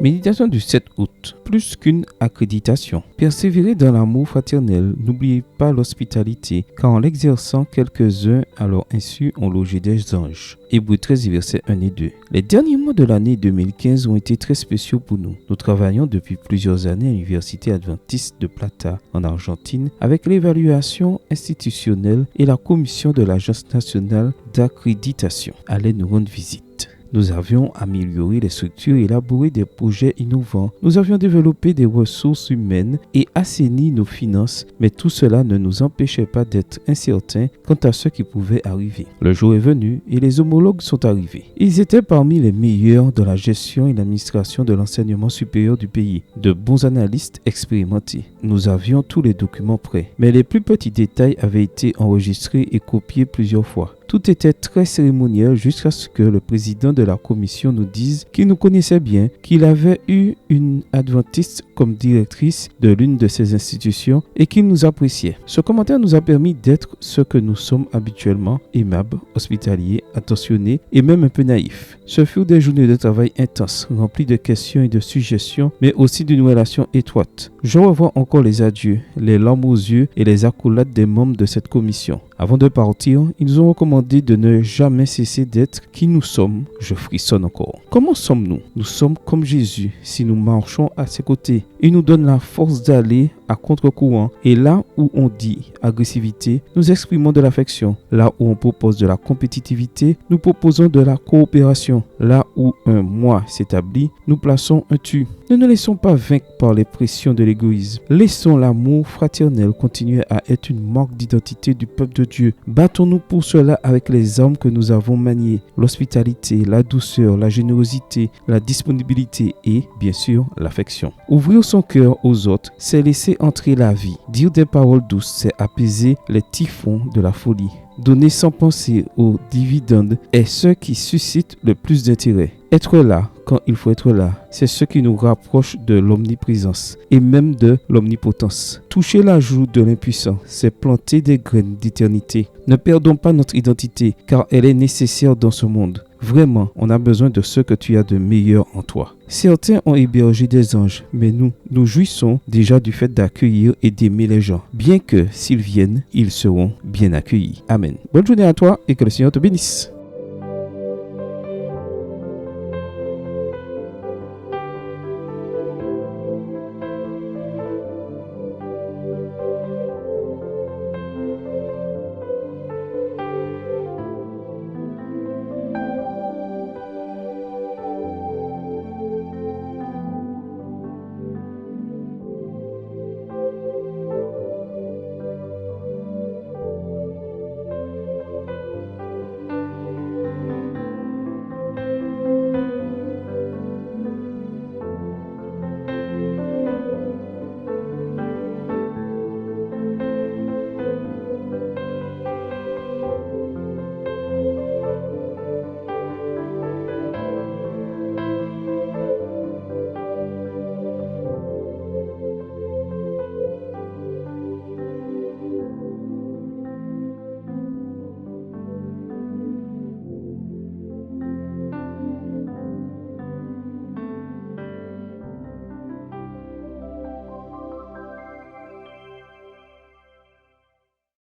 Méditation du 7 août. Plus qu'une accréditation. Persévérez dans l'amour fraternel. N'oubliez pas l'hospitalité, car en l'exerçant, quelques-uns à leur insu ont logé des anges. Hébreux 13, versets 1 et 2. Les derniers mois de l'année 2015 ont été très spéciaux pour nous. Nous travaillons depuis plusieurs années à l'Université adventiste de Plata, en Argentine, avec l'évaluation institutionnelle et la commission de l'Agence nationale d'accréditation. Allez nous rendre visite. Nous avions amélioré les structures et élaboré des projets innovants. Nous avions développé des ressources humaines et assaini nos finances, mais tout cela ne nous empêchait pas d'être incertains quant à ce qui pouvait arriver. Le jour est venu et les homologues sont arrivés. Ils étaient parmi les meilleurs dans la gestion et l'administration de l'enseignement supérieur du pays, de bons analystes expérimentés. Nous avions tous les documents prêts, mais les plus petits détails avaient été enregistrés et copiés plusieurs fois. Tout était très cérémoniel jusqu'à ce que le président de la commission nous dise qu'il nous connaissait bien, qu'il avait eu une adventiste comme directrice de l'une de ces institutions et qu'il nous appréciait. Ce commentaire nous a permis d'être ce que nous sommes habituellement, aimables, hospitaliers, attentionnés et même un peu naïfs. Ce furent des journées de travail intenses, remplies de questions et de suggestions, mais aussi d'une relation étroite. Je revois encore les adieux, les larmes aux yeux et les accolades des membres de cette commission. Avant de partir, ils nous ont recommandé de ne jamais cesser d'être qui nous sommes. Je frissonne encore. Comment sommes-nous? Nous sommes comme Jésus si nous marchons à ses côtés. Il nous donne la force d'aller à contre-courant. Et là où on dit agressivité, nous exprimons de l'affection. Là où on propose de la compétitivité, nous proposons de la coopération. Là où un moi s'établit, nous plaçons un tu. Ne nous laissons pas vaincre par les pressions de l'égoïsme. Laissons l'amour fraternel continuer à être une marque d'identité du peuple de Dieu. Battons-nous pour cela avec les armes que nous avons maniées. L'hospitalité, la douceur, la générosité, la disponibilité et, bien sûr, l'affection. Ouvrir son cœur aux autres, c'est laisser entrer la vie. Dire des paroles douces, c'est apaiser les typhons de la folie. Donner sans penser aux dividendes est ce qui suscite le plus d'intérêt. Être là quand il faut être là, c'est ce qui nous rapproche de l'omniprésence et même de l'omnipotence. Toucher la joue de l'impuissant, c'est planter des graines d'éternité. Ne perdons pas notre identité car elle est nécessaire dans ce monde. Vraiment, on a besoin de ce que tu as de meilleur en toi. Certains ont hébergé des anges, mais nous jouissons déjà du fait d'accueillir et d'aimer les gens. Bien que s'ils viennent, ils seront bien accueillis. Amen. Bonne journée à toi et que le Seigneur te bénisse.